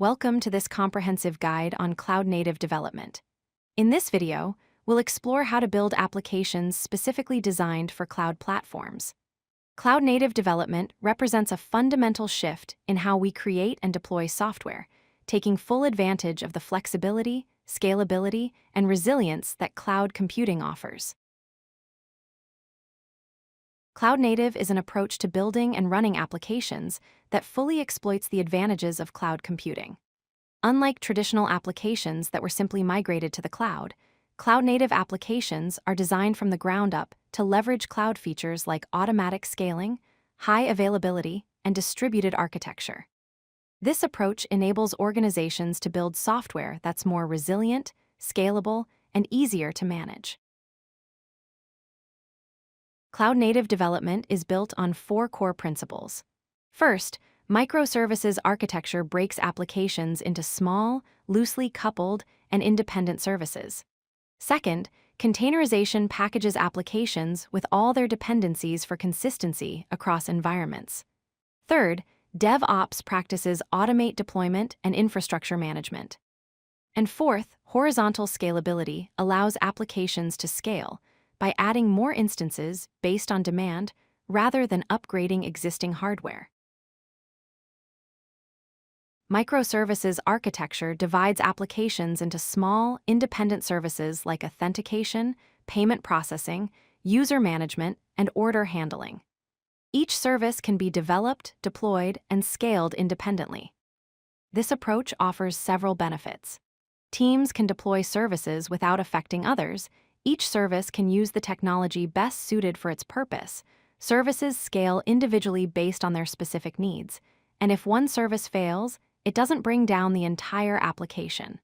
Welcome to this comprehensive guide on cloud-native development. In this video, we'll explore how to build applications specifically designed for cloud platforms. Cloud-native development represents a fundamental shift in how we create and deploy software, taking full advantage of the flexibility, scalability, and resilience that cloud computing offers. Cloud-native is an approach to building and running applications that fully exploits the advantages of cloud computing. Unlike traditional applications that were simply migrated to the cloud, cloud-native applications are designed from the ground up to leverage cloud features like automatic scaling, high availability, and distributed architecture. This approach enables organizations to build software that's more resilient, scalable, and easier to manage. Cloud-native development is built on four core principles. First, Microservices Architecture breaks applications into small, loosely coupled, and independent services. Second, Containerization packages applications with all their dependencies for consistency across environments. Third, DevOps practices automate deployment and infrastructure management. And fourth, horizontal scalability allows applications to scale by adding more instances based on demand rather than upgrading existing hardware. Microservices architecture divides applications into small, independent services like authentication, payment processing, user management, and order handling. Each service can be developed, deployed, and scaled independently. This approach offers several benefits. Teams can deploy services without affecting others. Each service can use the technology best suited for its purpose. Services scale individually based on their specific needs, and if one service fails, it doesn't bring down the entire application.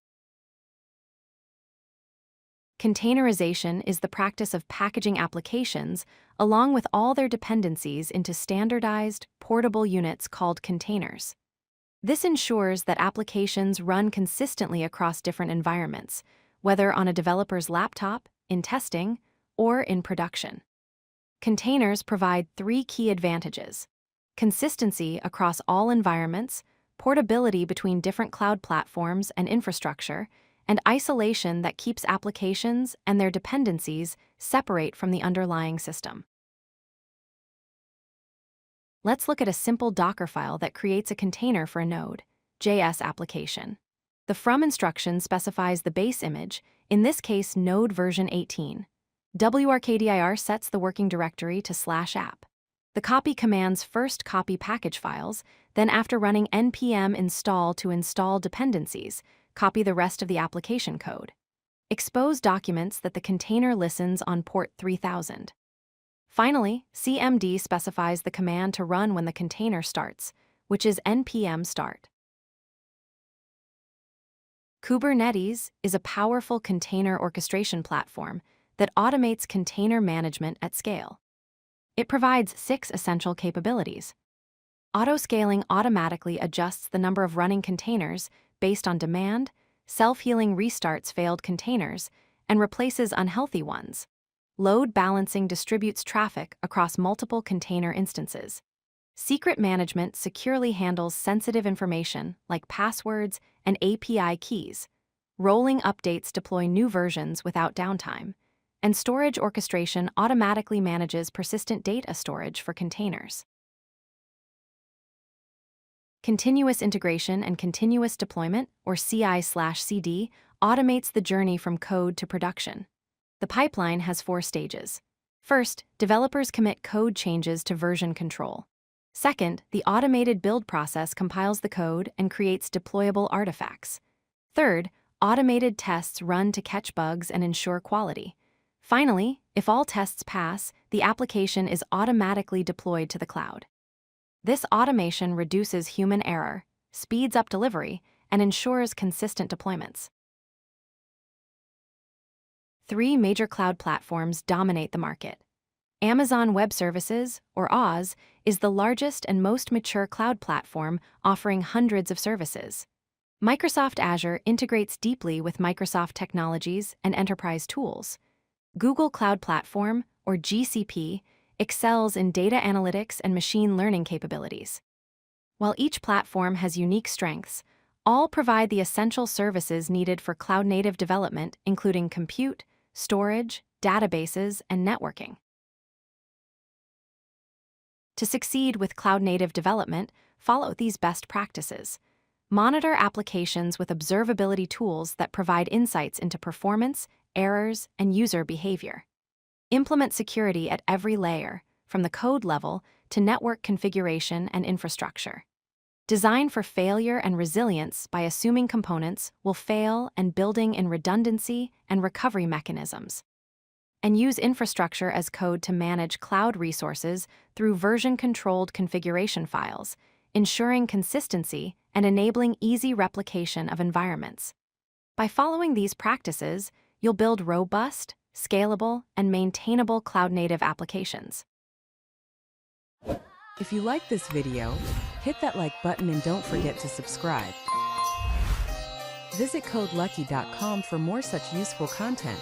Containerization is the practice of packaging applications along with all their dependencies into standardized, portable units called containers. This ensures that applications run consistently across different environments, whether on a developer's laptop, in testing, or in production. Containers provide three key advantages: consistency across all environments, portability between different cloud platforms and infrastructure, and isolation that keeps applications and their dependencies separate from the underlying system. Let's look at a simple Dockerfile that creates a container for a Node.js application. The from instruction specifies the base image, in this case Node version 18. wrkdir sets the working directory to /app. The copy commands first copy package files, then after running npm install to install dependencies, copy the rest of the application code. Expose documents that the container listens on port 3000. Finally, cmd specifies the command to run when the container starts, which is npm start. Kubernetes is a powerful container orchestration platform that automates container management at scale. It provides 6 essential capabilities. Autoscaling automatically adjusts the number of running containers based on demand, self-healing restarts failed containers, and replaces unhealthy ones. Load balancing distributes traffic across multiple container instances. Secret management securely handles sensitive information like passwords and API keys. Rolling updates deploy new versions without downtime. And storage orchestration automatically manages persistent data storage for containers. Continuous integration and continuous deployment, or CI/CD, automates the journey from code to production. The pipeline has 4 stages. First, developers commit code changes to version control. Second, the automated build process compiles the code and creates deployable artifacts. Third, automated tests run to catch bugs and ensure quality. Finally, if all tests pass, the application is automatically deployed to the cloud. This automation reduces human error, speeds up delivery, and ensures consistent deployments. 3 major cloud platforms dominate the market. Amazon Web Services, or Oz, is the largest and most mature cloud platform, offering hundreds of services. Microsoft Azure integrates deeply with Microsoft technologies and enterprise tools. Google Cloud Platform, or GCP, excels in data analytics and machine learning capabilities. While each platform has unique strengths, All provide the essential services needed for cloud-native development, including compute, storage, databases, and networking. To succeed with cloud-native development, follow these best practices. Monitor applications with observability tools that provide insights into performance, errors, and user behavior. Implement security at every layer, from the code level to network configuration and infrastructure. Design for failure and resilience by assuming components will fail and building in redundancy and recovery mechanisms. And use infrastructure as code to manage cloud resources through version-controlled configuration files, ensuring consistency and enabling easy replication of environments. By following these practices, you'll build robust, scalable, and maintainable cloud-native applications. If you like this video, hit that like button and don't forget to subscribe. Visit codelucky.com for more such useful content.